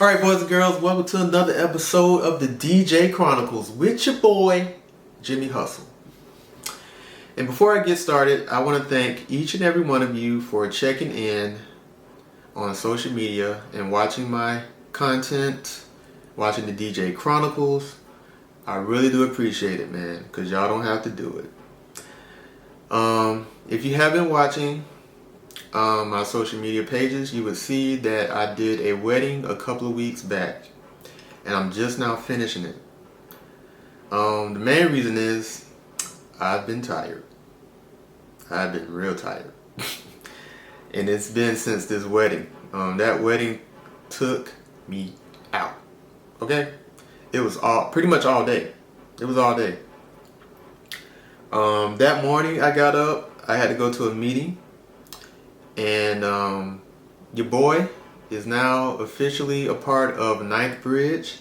Alright, boys and girls, welcome to another episode of the DJ Chronicles with your boy, Jimmie Hustle. And before I get started, I want to thank each and every one of you for checking in on social media and watching my content, watching the DJ Chronicles. I really do appreciate it, man, because y'all don't have to do it. If you have been watching my social media pages, you would see that I did a wedding a couple of weeks back, and I'm just now finishing it. The main reason is I've been tired. I've been real tired. And it's been since this wedding. That wedding took me out. Okay? It was pretty much all day. It was all day. That morning I got up, I had to go to a meeting, and your boy is now officially a part of Ninth Bridge.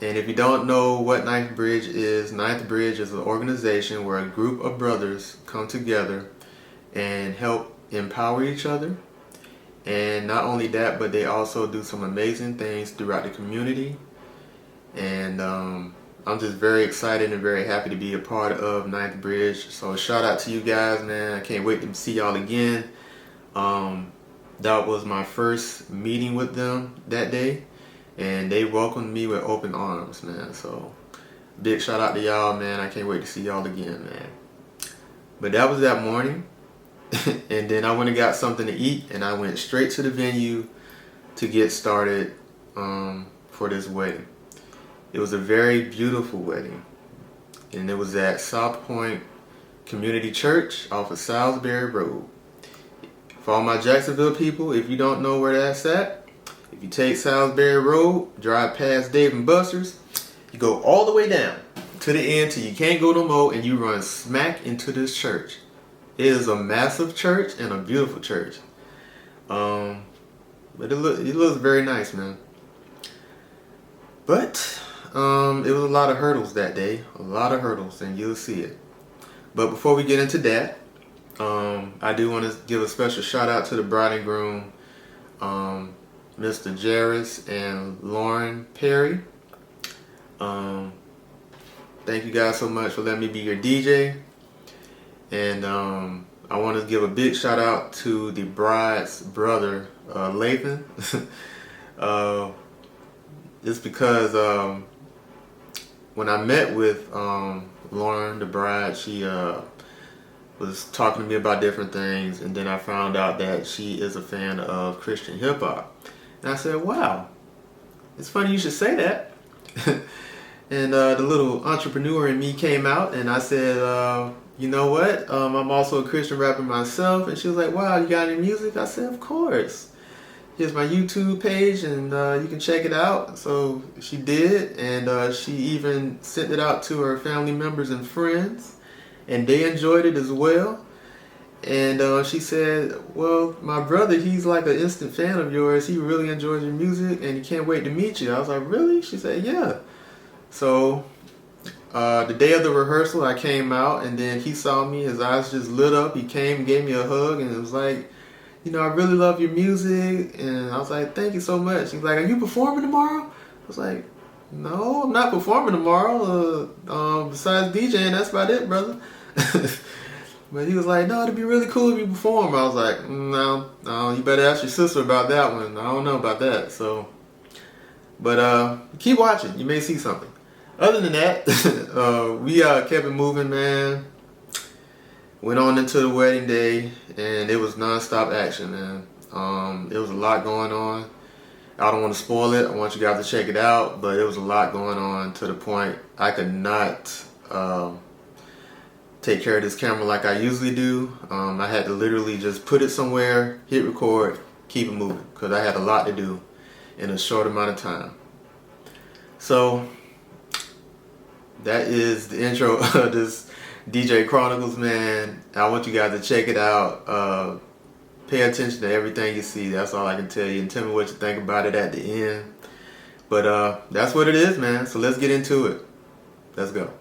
And if you don't know what Ninth Bridge is an organization where a group of brothers come together and help empower each other. And not only that, but they also do some amazing things throughout the community. And I'm just very excited and very happy to be a part of Ninth Bridge. So shout out to you guys, man. I can't wait to see y'all again. That was my first meeting with them that day, and they welcomed me with open arms, man. So big shout out to y'all, man. I can't wait to see y'all again, man. But that was that morning. And then I went and got something to eat, and I went straight to the venue to get started for this wedding. It was a very beautiful wedding, and it was at South Point Community Church off of Salisbury Road. For all my Jacksonville people, if you don't know where that's at, if you take Salisbury Road, drive past Dave & Buster's, you go all the way down to the end till you can't go no more, and you run smack into this church. It is a massive church and a beautiful church. But it looks very nice, man. But it was a lot of hurdles that day. A lot of hurdles, and you'll see it. But before we get into that, I do want to give a special shout out to the bride and groom, Mr. Jarris and Lauren Perry. Thank you guys so much for letting me be your DJ. And I want to give a big shout out to the bride's brother, Lathan. It's because when I met with Lauren, the bride, she was talking to me about different things, and then I found out that she is a fan of Christian hip hop. And I said, wow, it's funny you should say that. And the little entrepreneur in me came out, and I said, you know what, I'm also a Christian rapper myself. And she was like, wow, you got any music? I said, of course. Here's my YouTube page, and you can check it out. So she did, and she even sent it out to her family members and friends, and they enjoyed it as well. And she said, well, my brother, he's like an instant fan of yours. He really enjoys your music, and he can't wait to meet you. I was like, really? She said, yeah. So the day of the rehearsal, I came out, and then he saw me. His eyes just lit up. He came, gave me a hug, and it was like, you know, I really love your music. And I was like, thank you so much. He's like, are you performing tomorrow? I was like, no, I'm not performing tomorrow. Besides DJing, that's about it, brother. But he was like, no, it'd be really cool if you perform. I was like, no, you better ask your sister about that one. I don't know about that. So, but keep watching. You may see something. Other than that, we kept it moving, man. Went on into the wedding day, and it was nonstop action, man. It was a lot going on. I don't want to spoil it. I want you guys to check it out, but it was a lot going on to the point I could not take care of this camera like I usually do. I had to literally just put it somewhere, hit record, keep it moving, because I had a lot to do in a short amount of time. So that is the intro of this DJ Chronicles, man. I want you guys to check it out. Pay attention to everything you see. That's all I can tell you, and tell me what you think about it at the end. But that's what it is, man. So let's get into it. Let's go.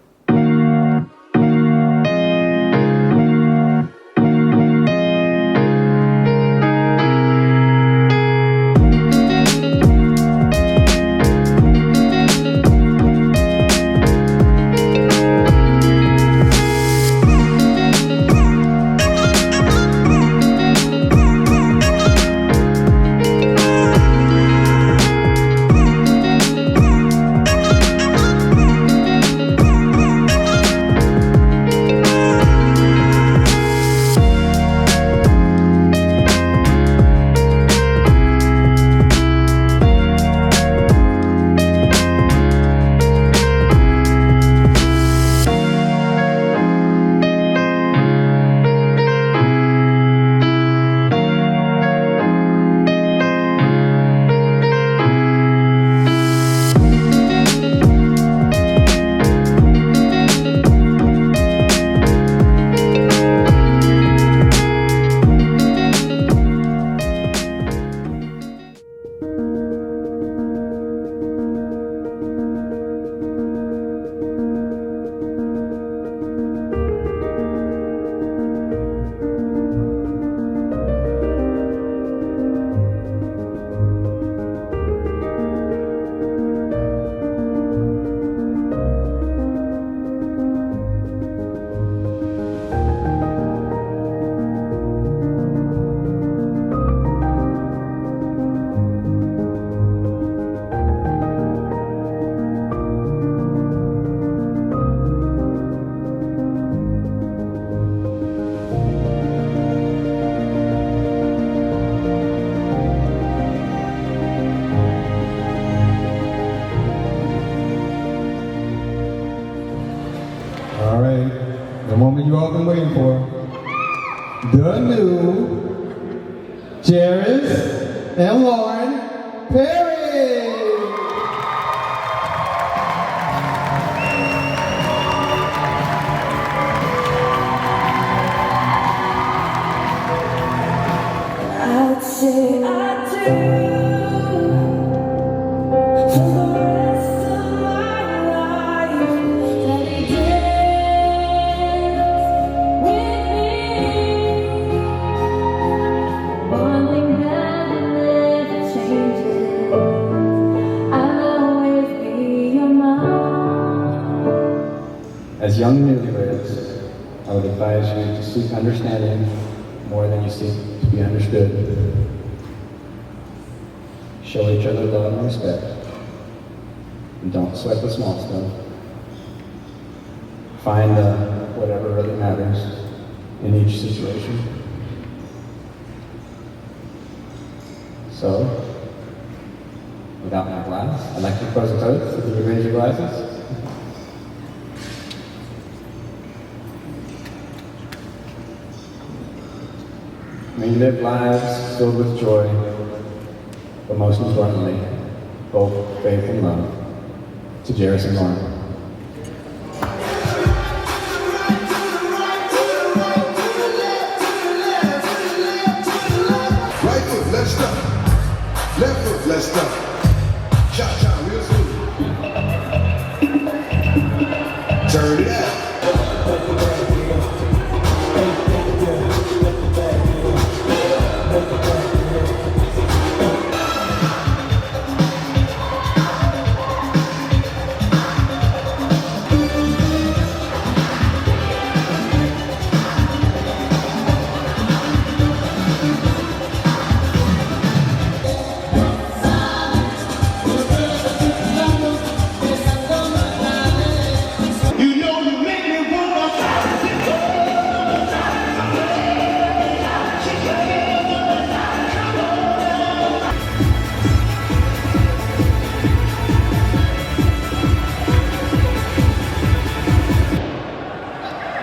moment you all been waiting for. The new Jairus and Lauren Perry. I'd say I do for the rest of my life. Let me dance with me. One thing that never changes, I'll always be your mom. As young newlyweds, I would advise you to seek understanding more than you seek to be understood. Show each other love and respect. And don't sweat the small stuff. Find whatever really matters in each situation. So, without my glass, I'd like to propose a toast. So can you raise your glasses? May you live lives filled with joy, but most importantly, hope, faith, and love. To Jairus and Lauren. Right foot, let's stop. Left foot, let's stop. Cha-cha, real smooth. Turn it out.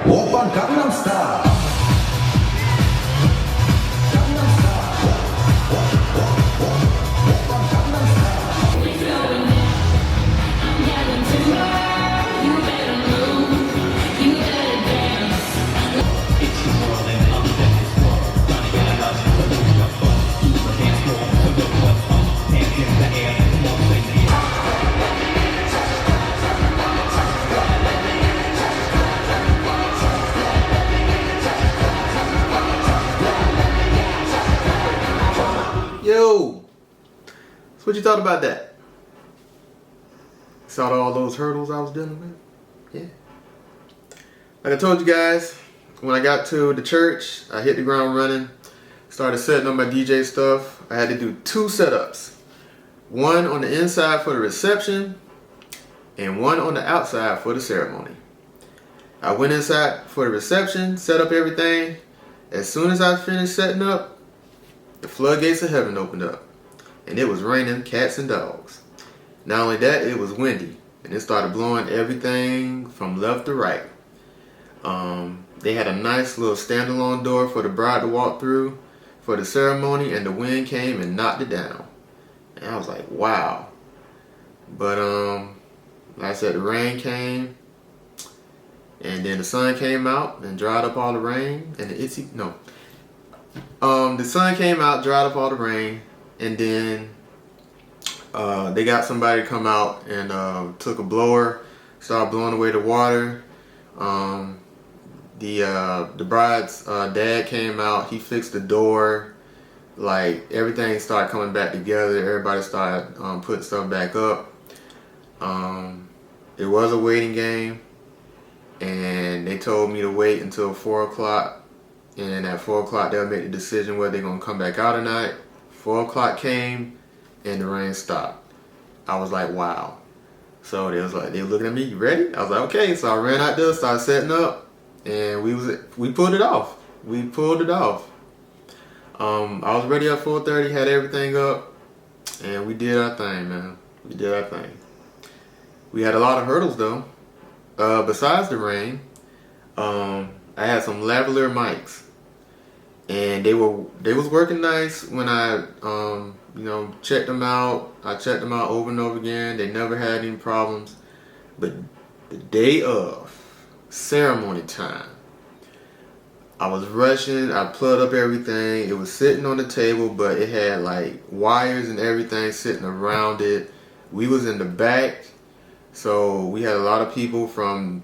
Open Gangnam Style. Gangnam Style. Open Gangnam Style. Yo, so what you thought about that? Saw all those hurdles I was dealing with? Yeah. Like I told you guys, when I got to the church, I hit the ground running, started setting up my DJ stuff. I had to do 2 setups. One on the inside for the reception, and one on the outside for the ceremony. I went inside for the reception, set up everything. As soon as I finished setting up, the floodgates of heaven opened up, and it was raining cats and dogs. Not only that, it was windy, and it started blowing everything from left to right. They had a nice little standalone door for the bride to walk through for the ceremony, and the wind came and knocked it down. And I was like, wow. But like I said, the rain came, and then the sun came out and dried up all the rain, and the sun came out, dried up all the rain, and then they got somebody to come out and took a blower, started blowing away the water. The bride's dad came out, he fixed the door, like everything started coming back together, everybody started putting stuff back up. It was a waiting game, and they told me to wait until 4 o'clock. And at 4 o'clock, they'll make the decision whether they're going to come back out or not. 4 o'clock came, and the rain stopped. I was like, wow. So they were looking at me, you ready? I was like, okay. So I ran out there, started setting up, and we pulled it off. We pulled it off. I was ready at 4:30, had everything up, and we did our thing, man. We did our thing. We had a lot of hurdles, though. Besides the rain, had some lavalier mics, and they was working nice when I checked them out. I checked them out over and over again. They never had any problems. But the day of ceremony time, I was rushing. I plugged up everything. It was sitting on the table, but it had like wires and everything sitting around it. We was in the back, so we had a lot of people from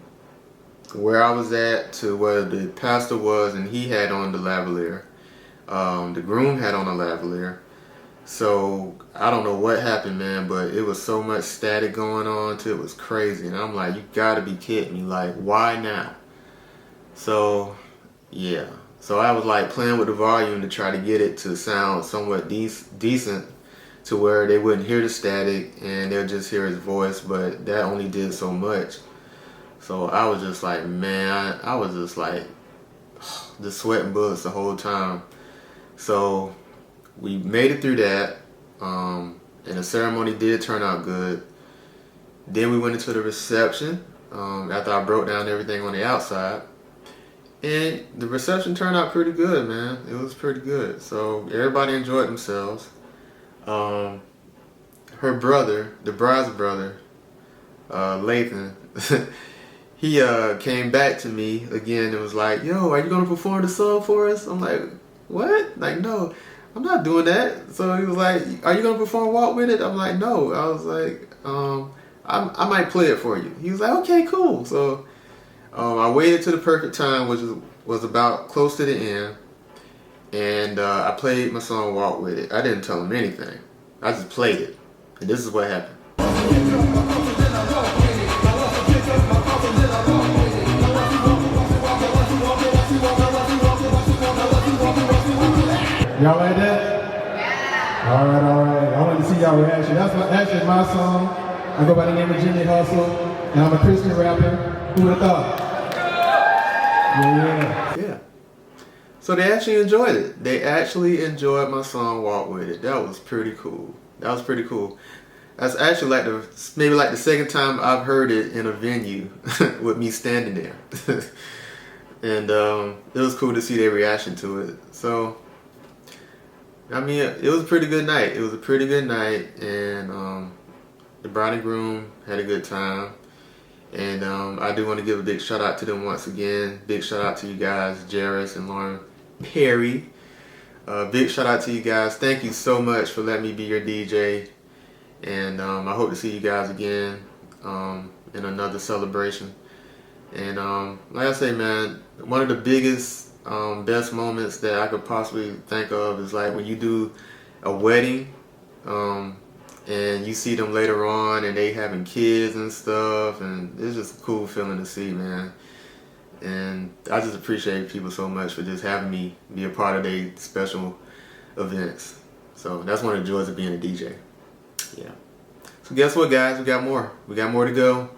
where I was at to where the pastor was, and he had on the lavalier. The groom had on a lavalier. So I don't know what happened, man, but it was so much static going on till it was crazy. And I'm like, you gotta be kidding me. Like, why now? So yeah. So I was like playing with the volume to try to get it to sound somewhat decent to where they wouldn't hear the static and they'll just hear his voice, but that only did so much. So I was just like, man, I was just like, just sweating bullets the whole time. So we made it through that, and the ceremony did turn out good. Then we went into the reception after I broke down everything on the outside. And the reception turned out pretty good, man. It was pretty good. So everybody enjoyed themselves. Her brother, the bride's brother, Lathan, he came back to me again and was like, yo, are you going to perform the song for us? I'm like, what? Like, no, I'm not doing that. So he was like, are you going to perform Walk With It? I'm like, no. I was like, I might play it for you. He was like, okay, cool. So I waited to the perfect time, which was about close to the end. And I played my song Walk With It. I didn't tell him anything. I just played it. And this is what happened. Y'all like that? All right. I want to see y'all reaction. That's actually my song. I go by the name of Jimmie Hustle, and I'm a Christian rapper. Who would have thought? Yeah. So they actually enjoyed it. They actually enjoyed my song Walk With It. That was pretty cool. That's actually maybe the second time I've heard it in a venue with me standing there. And it was cool to see their reaction to it. So, I mean, it was a pretty good night. And the bride and groom had a good time. And I do want to give a big shout out to them once again. Big shout out to you guys, Jairus and Lauren Perry. Big shout out to you guys. Thank you so much for letting me be your DJ. And I hope to see you guys again in another celebration. And like I say, man, one of the biggest, best moments that I could possibly think of is like when you do a wedding and you see them later on and they having kids and stuff, and it's just a cool feeling to see, man. And I just appreciate people so much for just having me be a part of their special events. So that's one of the joys of being a DJ. Yeah. So guess what, guys? We got more to go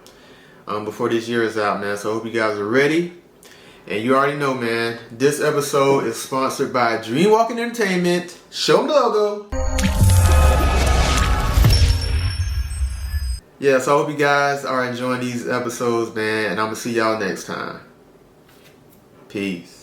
before this year is out, man. So I hope you guys are ready. And you already know, man, this episode is sponsored by Dreamwalking Entertainment. Show them the logo. Yeah, so I hope you guys are enjoying these episodes, man. And I'm going to see y'all next time. Peace.